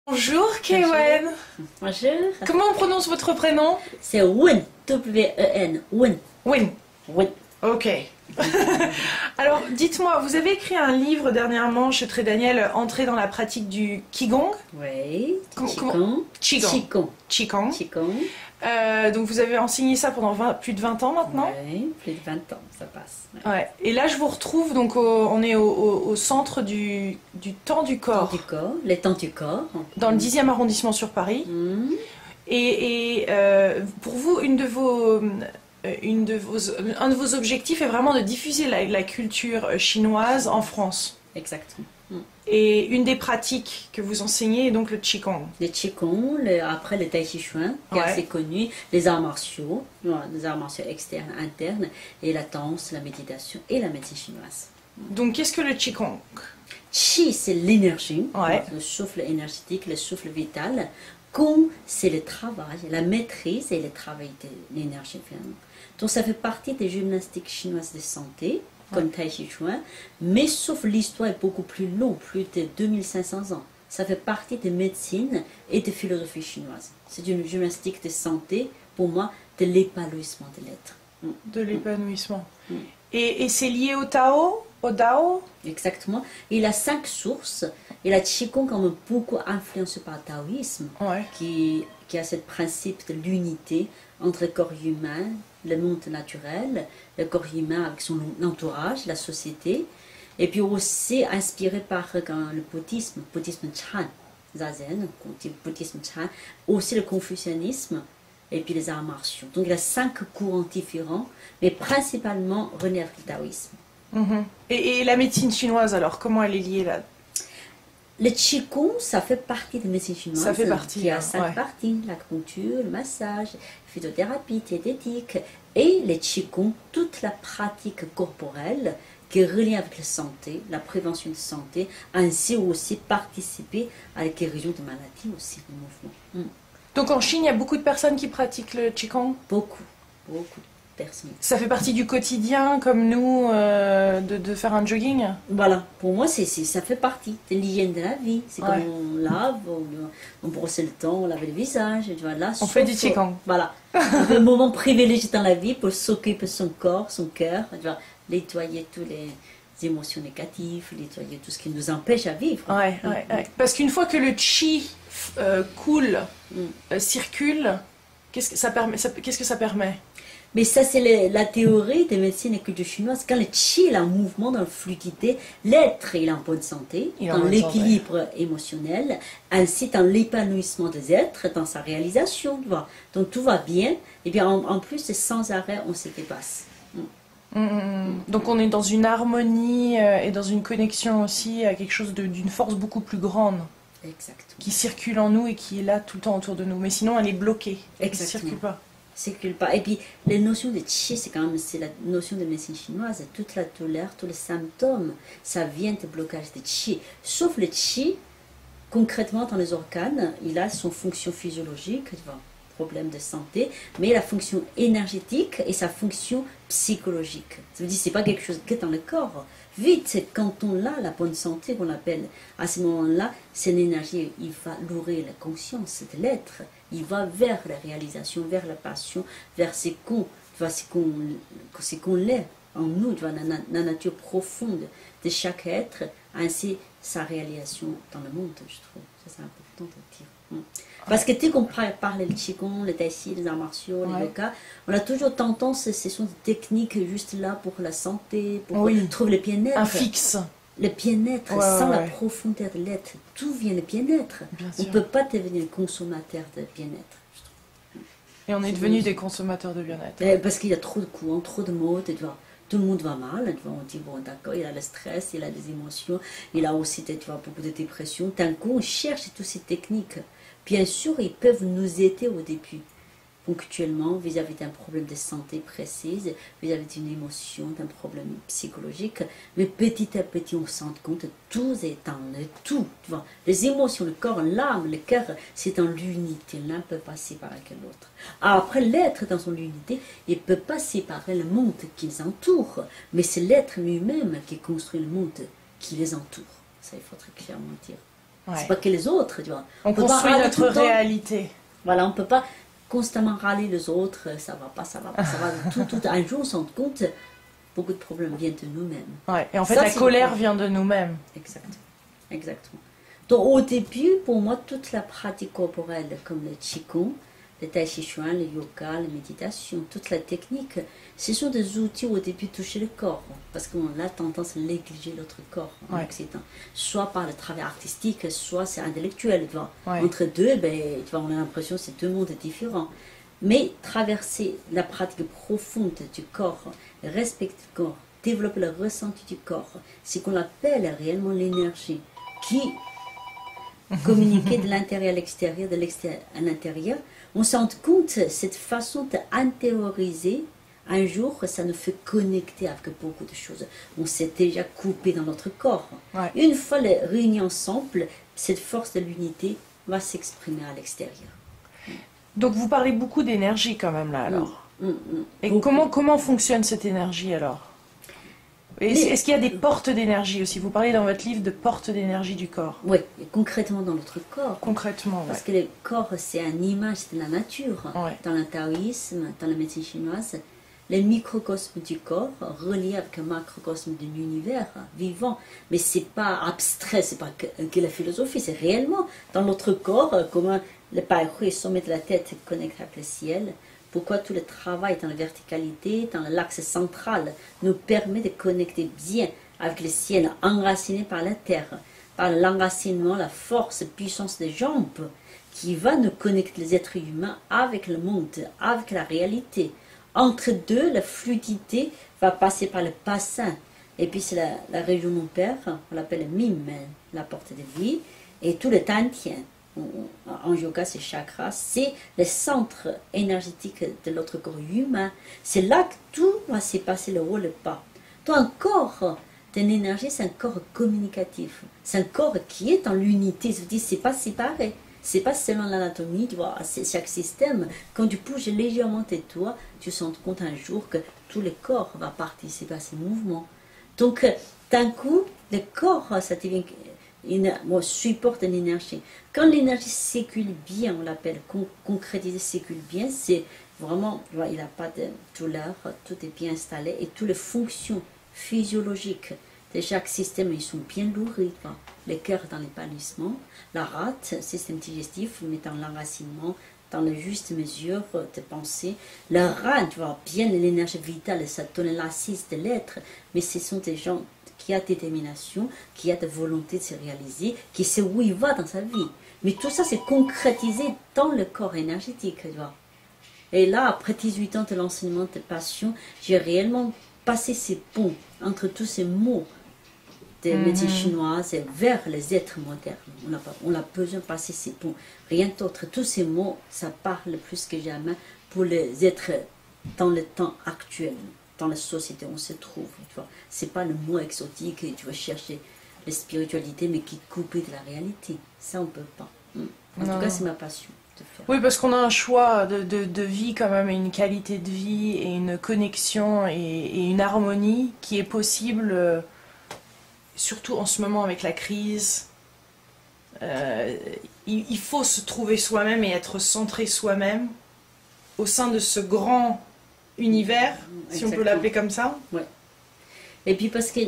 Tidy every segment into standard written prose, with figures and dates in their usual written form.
Bonjour Kewen. Bonjour. Comment on prononce votre prénom? C'est Wen, W-E-N, Wen. Win. Wen. Ok. Alors, dites-moi, vous avez écrit un livre dernièrement chez Très Daniel, Entrer dans la pratique du Qigong. Oui, Qigong. Qigong. Qigong. Qigong. Donc vous avez enseigné ça pendant plus de 20 ans maintenant. Oui, plus de 20 ans, ça passe. Ouais. Ouais. Et là, je vous retrouve, donc on est au centre du temps du corps. Temps du corps, les temps du corps. Dans le 10e arrondissement sur Paris. Mm. Et pour vous, un de vos objectifs est vraiment de diffuser la culture chinoise en France. Exactement. Mm. Et une des pratiques que vous enseignez est donc le Qigong. Le Qigong, après le Tai Chi Chuan, qui est Ouais. assez connu, les arts martiaux, voilà, les arts martiaux externes, internes, et la danse, la méditation et la médecine chinoise. Donc qu'est-ce que le Qigong? Qi, c'est l'énergie, Ouais. le souffle énergétique, le souffle vital. Gong, c'est le travail, la maîtrise et le travail de l'énergie finalement. Donc ça fait partie des gymnastiques chinoises de santé, comme Tai Chi Chuan, mais sauf l'histoire est beaucoup plus longue, plus de 2500 ans. Ça fait partie de médecine et de philosophie chinoise. C'est une gymnastique de santé, pour moi, de l'épanouissement de l'être. De l'épanouissement. Mm. Et c'est lié au Tao? Au Dao? Exactement. Il a 5 sources. Et la Qigong, quand même, beaucoup influencé par le taoïsme, Ouais. qui a ce principe de l'unité entre le corps humain, le monde naturel, le corps humain avec son entourage, la société, et puis aussi inspiré par le bouddhisme Chan, Zazen, bouddhisme Chan, aussi le confucianisme, et puis les arts martiaux. Donc il y a 5 courants différents, mais principalement reliés avec le taoïsme. Mhm. Et la médecine chinoise, alors, comment elle est liée là? Le Qigong, ça fait partie de la médecine chinoise. Ça fait partie, Qui a hein, 5 ouais. parties, l'acupuncture, le massage, phytothérapie, diététique, et le Qigong, toute la pratique corporelle qui est reliée avec la santé, la prévention de santé, ainsi aussi participer à la guérison de maladies aussi, le mouvement. Donc en Chine, il y a beaucoup de personnes qui pratiquent le Qigong. Beaucoup de personnes. Ça fait partie du quotidien, comme nous, de faire un jogging. Voilà, pour moi, ça fait partie de l'hygiène de la vie. C'est Ouais. comme on lave, on brosse le temps, on lave le visage. Tu vois, là, On fait du Qigong. Voilà, un moment privilégié dans la vie pour s'occuper de son corps, son cœur, tu vois, nettoyer toutes les émotions négatives, nettoyer tout ce qui nous empêche à vivre. Ouais, ouais, ouais. Parce qu'une fois que le Qi coule, circule, qu'est-ce que ça permet? Mais ça, c'est la théorie des médecines et culture chinoise. Quand le qi est en mouvement, dans la fluidité, l'être est en bonne santé, Il est en dans bonne l'équilibre émotionnel, ainsi dans l'épanouissement des êtres, dans sa réalisation. Tu vois. Donc tout va bien, et bien en plus, sans arrêt, on se dépasse. Donc on est dans une harmonie et dans une connexion aussi à quelque chose d'une force beaucoup plus grande Exactement. qui circule en nous et qui est là tout le temps autour de nous. Mais sinon, elle est bloquée. Elle ne Exactement. circule pas. Circule pas. Et puis, les notions de qi, c'est la notion de médecine chinoise. Toute la douleur, tous les symptômes, ça vient de blocage de qi. Sauf le qi, concrètement, dans les organes, il a son fonction physiologique, tu vois, problème de santé, mais la fonction énergétique et sa fonction psychologique. Ça veut dire que ce n'est pas quelque chose que dans le corps. Vite, c'est quand on a la bonne santé, qu'on appelle, à ce moment-là, c'est l'énergie, il va nourrir la conscience de l'être. Il va vers la réalisation, vers la passion, vers ce qu'on l'est en nous, tu vois, la nature profonde de chaque être, ainsi sa réalisation dans le monde, je trouve. Ça, c'est important de dire. Parce que dès qu'on parle le Qigong, le Tai Chi, les arts martiaux, les yoga, on a toujours tendance, ce sont des techniques juste là pour la santé, pour trouver le bien-être. Un fixe. Le bien-être, sans la profondeur de l'être, d'où vient le bien-être? On ne peut pas devenir consommateur de bien-être. Et on est devenus des consommateurs de bien-être. Parce qu'il y a trop de courants, trop de modes, tu vois. Tout le monde va mal, tu vois. On dit, bon, d'accord, il a le stress, il a des émotions, il a aussi, tu vois, beaucoup de dépression. D'un coup, on cherche toutes ces techniques. Bien sûr, ils peuvent nous aider au début, ponctuellement, vis-à-vis d'un problème de santé précise, vis-à-vis d'une émotion, d'un problème psychologique. Mais petit à petit, on se rend compte que tout est dans le tout. Tu vois. Les émotions, le corps, l'âme, le cœur, c'est dans l'unité. L'un peut pas séparer que l'autre. Après, l'être dans son unité, il ne peut pas séparer le monde qui les entoure. Mais c'est l'être lui-même qui construit le monde qui les entoure. Ça, il faut très clairement dire. Ouais. C'est pas que les autres, tu vois. On peut pas construit râler notre tout le temps. réalité. Voilà, on peut pas constamment râler les autres, ça va pas, ça va pas, ça va. Tout un jour, on se rend compte, beaucoup de problèmes viennent de nous-mêmes. Ouais. Et en fait, Ça, la c'est colère le- vient de nous-mêmes. Exactement. Exactement. Donc au début, pour moi, toute la pratique corporelle, comme le Qigong, le Tai Chi Chuan, le yoga, la méditation, toute la technique, ce sont des outils où au début toucher le corps, parce qu'on a tendance à négliger notre corps en Ouais. Occident, soit par le travail artistique, soit c'est intellectuel. Tu vois. Ouais. Entre deux, ben, tu vois, on a l'impression que c'est deux mondes différents. Mais traverser la pratique profonde du corps, respecter le corps, développer le ressenti du corps, c'est qu'on appelle réellement l'énergie qui communiquer de l'intérieur à l'extérieur, de l'extérieur à l'intérieur, on se rend compte cette façon d'intérioriser. Un jour, ça nous fait connecter avec beaucoup de choses. On s'est déjà coupé dans notre corps. Ouais. Une fois les réunis ensemble, cette force de l'unité va s'exprimer à l'extérieur. Donc vous parlez beaucoup d'énergie quand même là alors. Et Beaucoup. comment fonctionne cette énergie alors? Est-ce qu'il y a des portes d'énergie aussi? Vous parlez dans votre livre de portes d'énergie du corps. Oui, concrètement dans notre corps. Concrètement, ouais. Parce que le corps, c'est une image de la nature. Ouais. Dans le taoïsme, dans la médecine chinoise, le microcosme du corps relié avec un macrocosme de l'univers vivant. Mais c'est pas abstrait, c'est pas que la philosophie, c'est réellement dans notre corps, comment le païhui, sommet de la tête, connecte avec le ciel. Pourquoi tout le travail dans la verticalité, dans l'axe central, nous permet de connecter bien avec le ciel, enraciné par la terre, par l'enracinement, la force, la puissance des jambes, qui va nous connecter les êtres humains avec le monde, avec la réalité. Entre deux, la fluidité va passer par le bassin. Et puis c'est la région de mon père, on l'appelle le mime, la porte de vie, et tout le tantien. En yoga, c'est chakra, c'est le centre énergétique de notre corps humain. C'est là que tout va se passer, le haut, le bas. Donc un corps d'une énergie, c'est un corps communicatif. C'est un corps qui est dans l'unité. Je veux dire, c'est pas séparé. C'est pas seulement l'anatomie, tu vois, c'est chaque système. Quand tu bouges légèrement tes doigts, tu te rends compte un jour que tout le corps va participer à ces mouvements. Donc, d'un coup, le corps, ça devient supporte l'énergie. Quand l'énergie circule bien, on l'appelle concrétiser, circule bien, c'est vraiment, tu vois, il n'y a pas de douleur, tout est bien installé et toutes les fonctions physiologiques de chaque système, ils sont bien nourris. Le cœur dans l'épanouissement, la rate, système digestif, mais dans l'enracinement, dans la juste mesure de pensée. Le rein, tu vois, bien l'énergie vitale, ça donne l'assise de l'être, mais ce sont des gens qui ont détermination, qui ont de volonté de se réaliser, qui sait où il va dans sa vie. Mais tout ça, c'est concrétisé dans le corps énergétique, tu vois. Et là, après 18 ans de l'enseignement de passion, j'ai réellement passé ces ponts entre tous ces mots des métiers chinoises vers les êtres modernes. On a besoin de passer ces ponts. Rien d'autre. Tous ces mots, ça parle plus que jamais pour les êtres dans le temps actuel, dans la société où on se trouve. Ce n'est pas le mot exotique et tu vas chercher la spiritualité, mais qui est coupé de la réalité. Ça, on ne peut pas. En tout cas, c'est ma passion. Oui, parce qu'on a un choix de vie quand même, et une qualité de vie, et une connexion, et une harmonie qui est possible, surtout en ce moment avec la crise. Il faut se trouver soi-même et être centré soi-même au sein de ce grand univers, si on peut l'appeler comme ça. Ouais. Et puis parce que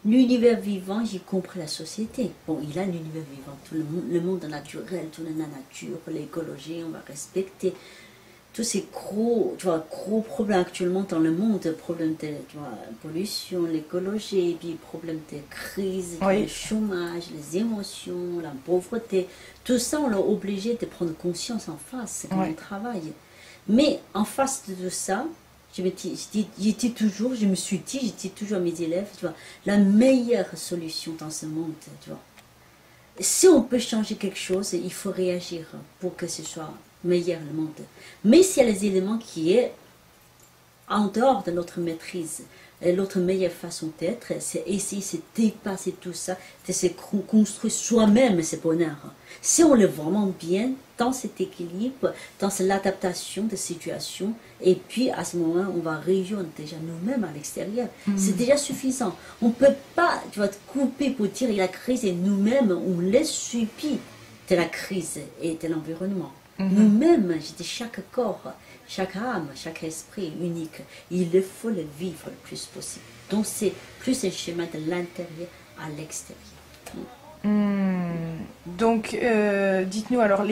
l'univers vivant, j'ai compris la société. Bon, il a l'univers vivant, tout le monde naturel, toute la nature, l'écologie, on va respecter. Tous ces gros problèmes actuellement dans le monde, problèmes de pollution, l'écologie, et puis problèmes de crise, le chômage, les émotions, la pauvreté. Tout ça, on l'a obligé de prendre conscience en face quand on travaille. Mais en face de tout ça, je me suis dit toujours à mes élèves, tu vois, la meilleure solution dans ce monde, tu vois. Si on peut changer quelque chose, il faut réagir pour que ce soit meilleur le monde. Mais s'il y a les éléments qui sont en dehors de notre maîtrise, Et l'autre meilleure façon d'être, c'est essayer de se dépasser tout ça, de se construire soi-même ce bonheur. Si on est vraiment bien dans cet équilibre, dans l'adaptation des situations, et puis à ce moment-là, on va rayonner déjà nous-mêmes à l'extérieur. C'est déjà suffisant. On ne peut pas, tu vas te couper pour dire la crise et nous-mêmes, on laisse subir de la crise et de l'environnement. Nous-mêmes, chaque corps, chaque âme, chaque esprit est unique. Il faut le vivre le plus possible. Donc c'est plus un chemin de l'intérieur à l'extérieur. Donc, dites-nous alors,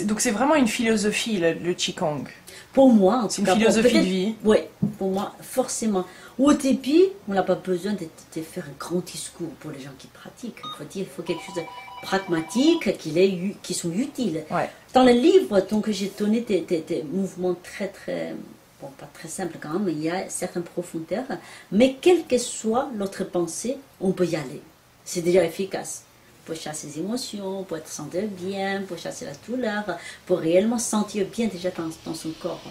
donc c'est vraiment une philosophie, le Qigong. Pour moi, en c'est tout cas, une philosophie de vie. Oui, pour moi, forcément. Au début, on n'a pas besoin de faire un grand discours pour les gens qui pratiquent. Il faut quelque chose de pragmatique, qui sont utiles. Ouais. Dans le livre, donc, j'ai donné des mouvements très, bon, pas très simples quand même, mais il y a certaines profondeurs. Mais quelle que soit notre pensée, on peut y aller. C'est déjà efficace. Pour chasser les émotions, pour être sentir bien, pour chasser la douleur, pour réellement sentir bien déjà dans son corps.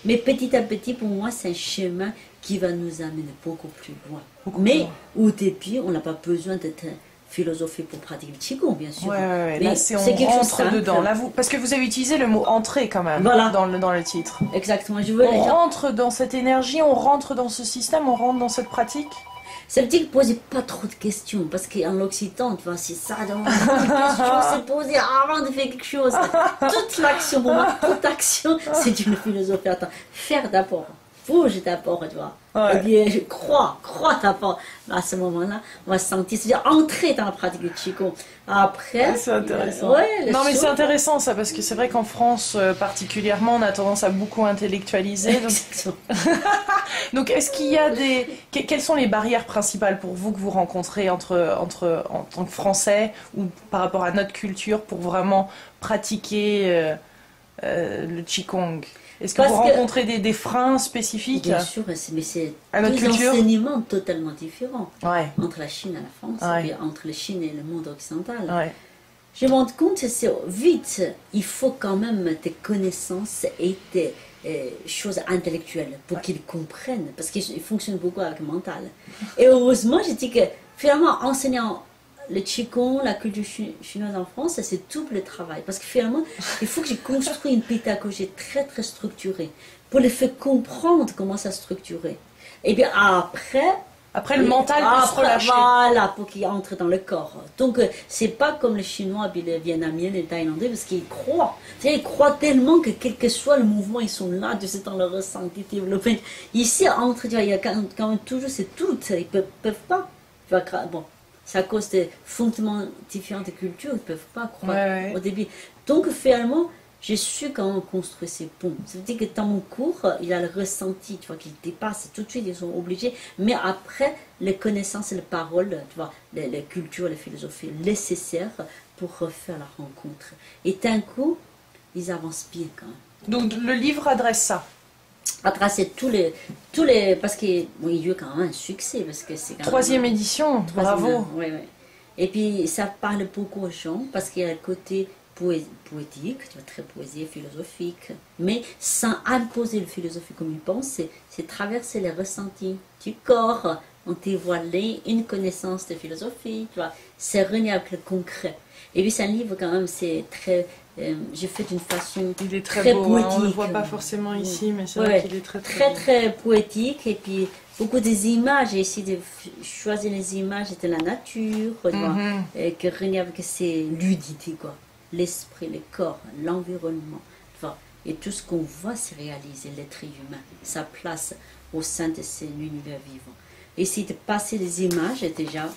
Mais petit à petit, pour moi, c'est un chemin qui va nous amener beaucoup plus loin. Mais au début, on n'a pas besoin d'être philosophie pour pratiquer le Qigong, bien sûr. Ouais. Là, on rentre dedans. Là, parce que vous avez utilisé le mot entrer quand même dans le titre. Exactement. On rentre dans cette énergie, on rentre dans ce système, on rentre dans cette pratique. Ça veut dire ne posez pas trop de questions, parce qu'en Occident, tu vois, c'est ça, c'est poser avant de faire quelque chose. Toute l'action, pour moi, toute action, c'est une philosophie. Attends, faire d'abord, bouge d'abord, tu vois. Ouais. Et bien, crois d'abord. À ce moment-là, on va sentir, c'est-à-dire entrer dans la pratique du Qigong. Après, c'est intéressant. Non, mais c'est intéressant ça, parce que c'est vrai qu'en France, particulièrement, on a tendance à beaucoup intellectualiser. Donc, est-ce qu'il y a quelles sont les barrières principales pour vous que vous rencontrez en tant que Français ou par rapport à notre culture pour vraiment pratiquer le Qigong? Est-ce que vous rencontrez des freins spécifiques? Bien sûr, mais c'est deux enseignements totalement différents entre la Chine et la France, et entre la Chine et le monde occidental. Ouais. Je me rends compte que c'est vite, il faut quand même des connaissances et des choses intellectuelles pour qu'ils comprennent, parce qu'ils fonctionnent beaucoup avec le mental. Et heureusement, je dis que finalement, enseignant le Qigong, la culture chinoise en France, c'est tout le travail. Parce que finalement, il faut que j'ai construit une pédagogie très très structurée pour les faire comprendre comment ça structuré. Et bien après le mental peut se relâcher. Voilà, pour qu'il entre dans le corps. Donc, c'est pas comme le chinois, puis le vietnamien, les thaïlandais, parce qu'ils croient. Ils croient tellement que quel que soit le mouvement, ils sont là, tu sais, dans le ressenti développé. Ici, il y a quand même toujours, c'est tout. Ils peuvent pas. Bon. C'est à cause des fondements différents de cultures, ils ne peuvent pas croire au début. Donc finalement, j'ai su comment construire ces ponts. Ça veut dire que dans mon cours, il a le ressenti, tu vois, qu'il dépasse tout de suite, ils sont obligés. Mais après, les connaissances et les paroles, tu vois, les cultures, les philosophies nécessaires pour refaire la rencontre. Et d'un coup, ils avancent bien quand même. Donc le livre adresse ça. Adresser tous les parce qu'il y a eu quand même un succès, parce que c'est troisième édition, bravo. Oui. Et puis ça parle beaucoup aux gens parce qu'il y a le côté poétique, tu vois, très poésie, philosophique, mais sans imposer la philosophie comme ils pensent, c'est traverser les ressentis du corps, on dévoile une connaissance de philosophie, tu vois, c'est relié avec le concret. Et puis c'est un livre quand même, c'est très j'ai fait d'une façon il est très beau, poétique. On ne le voit pas forcément ici, mais c'est vrai qu'il est très poétique. Et puis beaucoup des images, j'ai essayé de choisir les images de la nature, et que rien avec ces ludités, quoi. L'esprit, le corps, l'environnement, et tout ce qu'on voit se réaliser, l'être humain, sa place au sein de cet univers vivant. Essayer de passer les images déjà,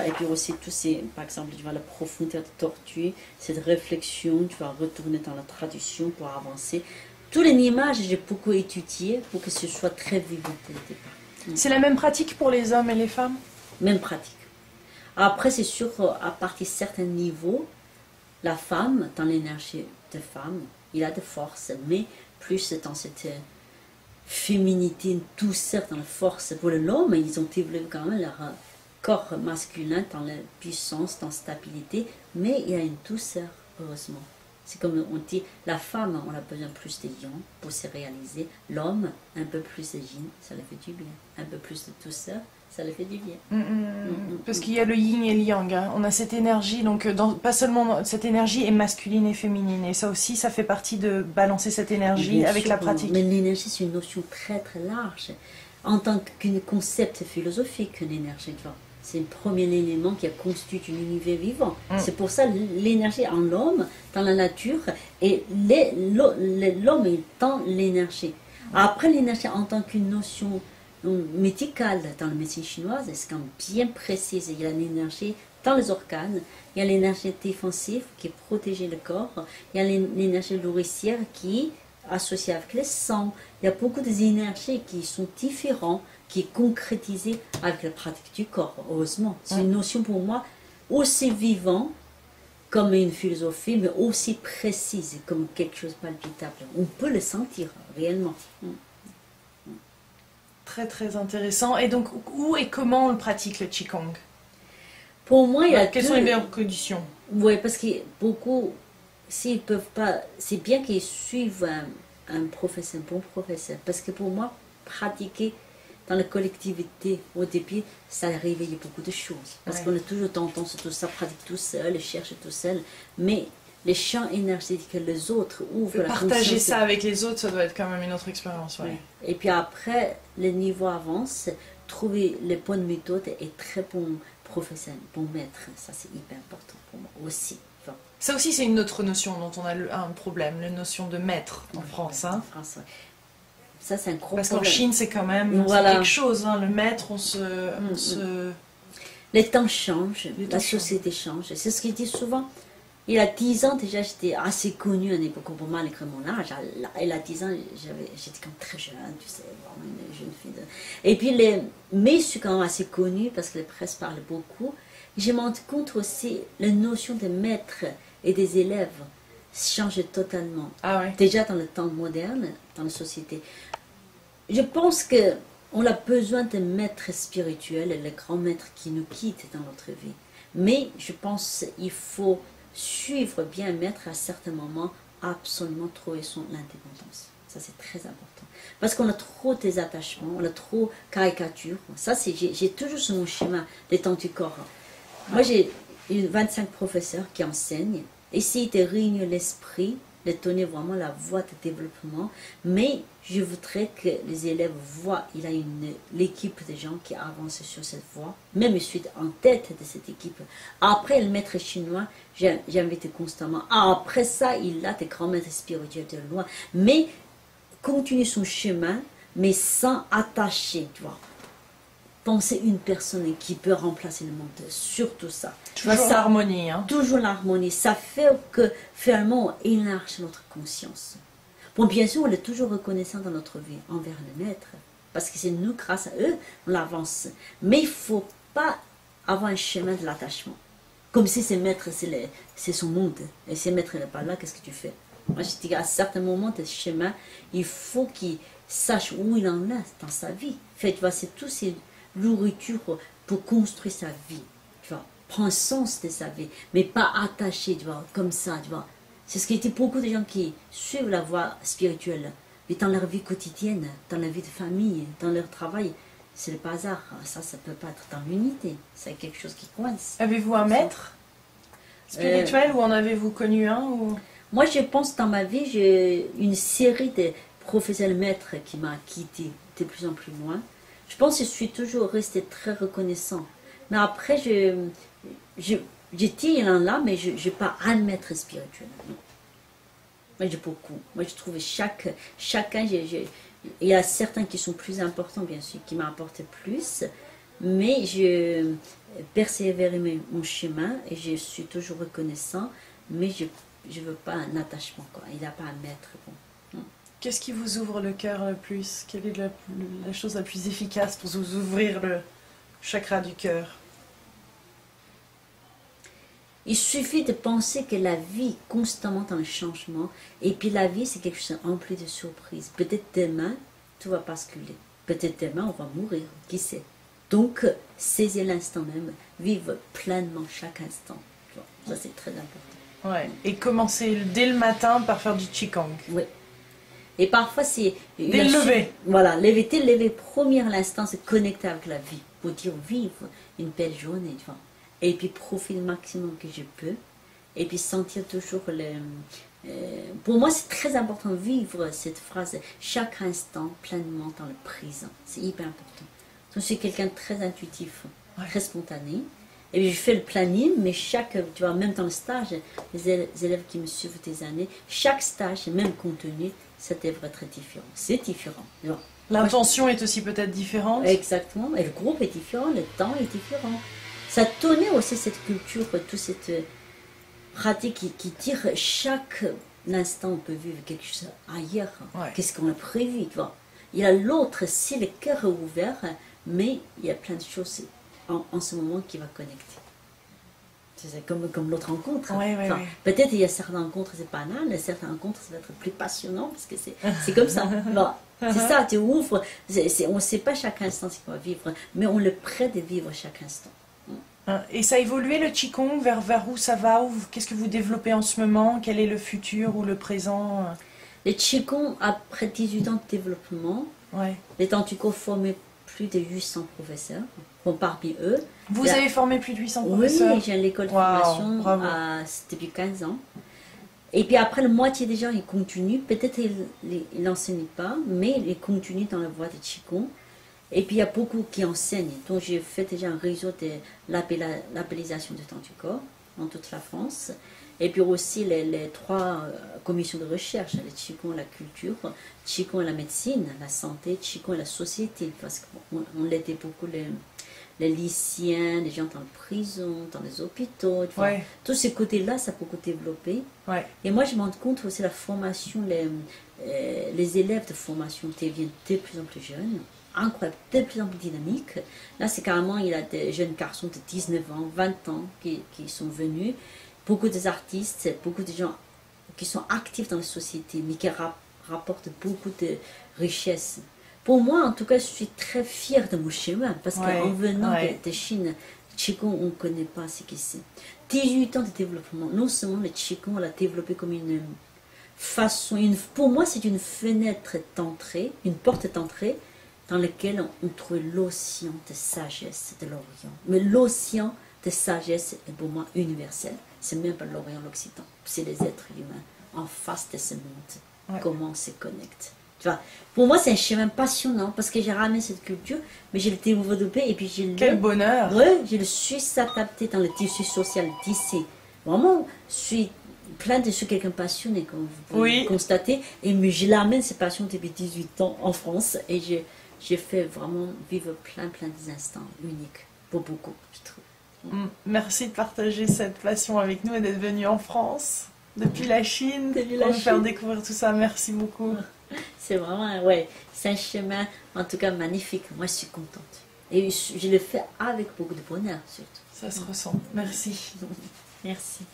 et puis aussi tous ces, par exemple, tu vois, la profondeur de tortue, cette réflexion, tu vas retourner dans la tradition pour avancer. Toutes les images, j'ai beaucoup étudié pour que ce soit très vivant dès le départ. C'est la même pratique pour les hommes et les femmes? Même pratique. Après, c'est sûr, à partir de certains niveaux, la femme, dans l'énergie de femme, il a de force, mais plus dans cette féminité, une douceur dans la force. Pour l'homme, ils ont développé quand même leur corps masculin dans la puissance, dans la stabilité, mais il y a une douceur, heureusement. C'est comme on dit, la femme, on a besoin plus de yang pour se réaliser. L'homme, un peu plus de yin, ça lui fait du bien. Un peu plus de douceur, ça lui fait du bien. Parce qu'il y a le yin et le yang, hein. On a cette énergie, donc pas seulement cette énergie est masculine et féminine, et ça aussi, ça fait partie de balancer cette énergie Bien avec sûr, la pratique. Mais l'énergie, c'est une notion très très large. En tant qu'un concept philosophique, l'énergie, tu vois. C'est le premier élément qui constitue l'univers vivant. C'est pour ça l'énergie en l'homme, dans la nature, et l'homme est dans l'énergie. Après, l'énergie en tant qu'une notion médicale dans la médecine chinoise, c'est quand même bien précise. Il y a l'énergie dans les organes, il y a l'énergie défensive qui est protéger le corps, il y a l'énergie nourricière qui est associée avec le sang. Il y a beaucoup d'énergies qui sont différentes, qui est concrétisée avec la pratique du corps, heureusement. C'est une notion pour moi aussi vivante comme une philosophie, mais aussi précise comme quelque chose de palpitable. On peut le sentir réellement. Très très intéressant. Et donc, où et comment on le pratique, le Qigong? Pour moi, il y a Quelles sont les meilleures conditions? Oui, parce que beaucoup, s'ils peuvent pas, c'est bien qu'ils suivent un professeur, un bon professeur, parce que pour moi, pratiquer dans la collectivité, au début, ça réveille beaucoup de choses. Parce qu'on a toujours tendance à tout ça, pratique tout seul, cherche tout seul. Mais les champs énergétiques que les autres ouvrent, partager ça avec les autres, ça doit être quand même une autre expérience. Ouais. Et puis après, le niveau avance, trouver les bonnes méthodes et très bon professeur, bon maître, ça c'est hyper important pour moi aussi. Enfin, ça aussi, c'est une autre notion dont on a un problème, la notion de maître en France. Hein. En France, ça, c'est un gros Parce problème. qu'en Chine, c'est quand même quelque chose. Hein. Le maître, on se... Les temps changent, la société change. C'est ce qu'il dit souvent. Il y a 10 ans, déjà, j'étais assez connue à une époque, malgré mon âge. Il a 10 ans, j'étais comme très jeune, tu sais, vraiment une jeune fille. Et puis, mais je suis quand même assez connue parce que la presse parle beaucoup. Je me rends compte aussi, la notion de maître et des élèves change totalement. Ah ouais. Déjà dans le temps moderne, dans la société. Je pense qu'on a besoin de maîtres spirituels, les grands maîtres qui nous quittent dans notre vie. Mais je pense qu'il faut suivre bien un maître à certains moments, absolument trouver son indépendance. Ça, c'est très important. Parce qu'on a trop des attachements, on a trop caricatures. Ça, j'ai toujours sur mon schéma des temps du corps. Moi, j'ai 25 professeurs qui enseignent. Essayent de réunir l'esprit, de donner vraiment la voie de développement. Mais je voudrais que les élèves voient, il y a l'équipe de gens qui avancent sur cette voie. Même je suis en tête de cette équipe. Après, le maître chinois, j'invite constamment. Après ça, il a des grands maîtres spirituels de loin. Mais continue son chemin, mais sans attacher, tu vois. Penser une personne qui peut remplacer le monde, surtout ça. Toujours l'harmonie. Hein. Toujours l'harmonie. Ça fait que finalement on élargit notre conscience. Bon, bien sûr, on est toujours reconnaissant dans notre vie envers le maître, parce que c'est nous, grâce à eux, on avance. Mais il ne faut pas avoir un chemin de l'attachement. Comme si ce maître, c'est son monde. Et si ce maître n'est pas là, qu'est-ce que tu fais? Moi, je dis qu'à certains moments de ce chemin, il faut qu'il sache où il en est dans sa vie. En fait, tu vois, c'est tous ces nourriture pour construire sa vie, tu vois, prendre sens de sa vie, mais pas attaché, tu vois, comme ça, tu vois. C'est ce qui était beaucoup de gens qui suivent la voie spirituelle, mais dans leur vie quotidienne, dans la vie de famille, dans leur travail, c'est le hasard. Ça peut pas être dans l'unité, c'est quelque chose qui coince. Avez-vous un maître spirituel ou en avez-vous connu un ou... Moi, je pense dans ma vie, j'ai une série de professeurs maîtres qui m'a quitté de plus en plus loin. Je pense que je suis toujours resté très reconnaissant. Mais après, je dis il en a, mais je n'ai pas un maître spirituel. Non. Moi, j'ai beaucoup. Moi, je trouve chacun, il y a certains qui sont plus importants, bien sûr, qui m'apportent plus. Mais je persévère mon chemin et je suis toujours reconnaissant. Mais je ne veux pas un attachement, quoi. Il n'y a pas un maître. Bon. Qu'est-ce qui vous ouvre le cœur le plus? Quelle est la chose la plus efficace pour vous ouvrir le chakra du cœur? Il suffit de penser que la vie est constamment en changement. Et puis la vie, c'est quelque chose empli de surprises. Peut-être demain, tout va basculer. Peut-être demain, on va mourir. Qui sait? Donc, saisir l'instant même. Vivre pleinement chaque instant. Ça, c'est très important. Ouais. Et commencer dès le matin par faire du Qigong. Oui. Et parfois, c'est... Dès le lever. Voilà, lever, premier à l'instant, c'est connecter avec la vie. Pour dire vivre une belle journée, tu vois. Et puis profiter le maximum que je peux. Et puis sentir toujours pour moi, c'est très important de vivre cette phrase, chaque instant pleinement dans le présent. C'est hyper important. Donc, je suis quelqu'un de très intuitif, très spontané. Et puis, je fais le planning, mais tu vois, même dans le stage, les élèves qui me suivent des années, chaque stage, même contenu, ça devrait être différent. C'est différent. L'intention est aussi peut-être différente. Exactement. Et le groupe est différent, le temps est différent. Ça tenait aussi cette culture, toute cette pratique qui tire chaque instant, on peut vivre quelque chose ailleurs. Ouais. Qu'est-ce qu'on a prévu, tu vois. Il y a l'autre, si le cœur est ouvert, mais il y a plein de choses en ce moment qui va connecter. C'est comme l'autre rencontre. Peut-être il y a certaines rencontres, c'est banal, et certaines rencontres, ça va être plus passionnant, parce que c'est comme ça. Voilà. C'est ça, tu ouvres, on ne sait pas chaque instant ce qu'on va vivre, mais on est prêt de vivre chaque instant. Et ça a évolué le Qigong, vers où ça va, qu'est-ce que vous développez en ce moment, quel est le futur ou le présent? Le Qigong, après 18 ans de développement, les Tantuco formaient plus de 800 professeurs. Bon, parmi eux. Vous avez formé plus de 800 professeurs? Oui, j'ai l'école de formation depuis 15 ans. Et puis après, la moitié des gens, ils continuent. Peut-être ils n'enseignent pas, mais ils continuent dans la voie de Qigong. Et puis il y a beaucoup qui enseignent. Donc j'ai fait déjà un réseau de labellisation de Tantuco dans toute la France. Et puis aussi les 3 commissions de recherche, le Qigong et la culture, Qigong et la médecine, la santé, Qigong et la société. Parce qu'on l'aidait beaucoup les lycéens, les gens dans les prisons, dans les hôpitaux. Tous ces côtés-là, ça a beaucoup développé. Et moi je me rends compte aussi la formation, les élèves de formation deviennent de plus en plus jeunes. Incroyable, de plus en plus dynamique. Là, c'est carrément, il y a des jeunes garçons de 19 ans, 20 ans qui sont venus. Beaucoup des artistes, beaucoup de gens qui sont actifs dans la société, mais qui rapportent beaucoup de richesses. Pour moi, en tout cas, je suis très fière de mon chemin, parce qu'en venant de Chine, Qigong, on ne connaît pas ce que c'est. 18 ans de développement, non seulement le Qigong, on l'a développé comme une façon, pour moi, c'est une fenêtre d'entrée, une porte d'entrée, dans lequel on trouve l'océan de sagesse de l'Orient. Mais l'océan de sagesse est pour moi universel. C'est même pas l'Orient, l'Occident. C'est les êtres humains en face de ce monde. Comment on se connecte. Tu vois, pour moi, c'est un chemin passionnant parce que j'ai ramené cette culture, mais j'ai le développé et puis Quel bonheur! Oui, je le suis adapté dans le tissu social d'ici. Vraiment, je suis quelqu'un passionné, comme vous pouvez constater. Et je l'amène, cette passion, depuis 18 ans en France. Et j'ai fait vraiment vivre plein d'instants uniques pour beaucoup, je trouve. Merci de partager cette passion avec nous et d'être venu en France, depuis la Chine, pour nous faire découvrir tout ça. Merci beaucoup. C'est vraiment, c'est un chemin, en tout cas, magnifique. Moi, je suis contente. Et je le fais avec beaucoup de bonheur, surtout. Ça se ressent. Merci. Merci.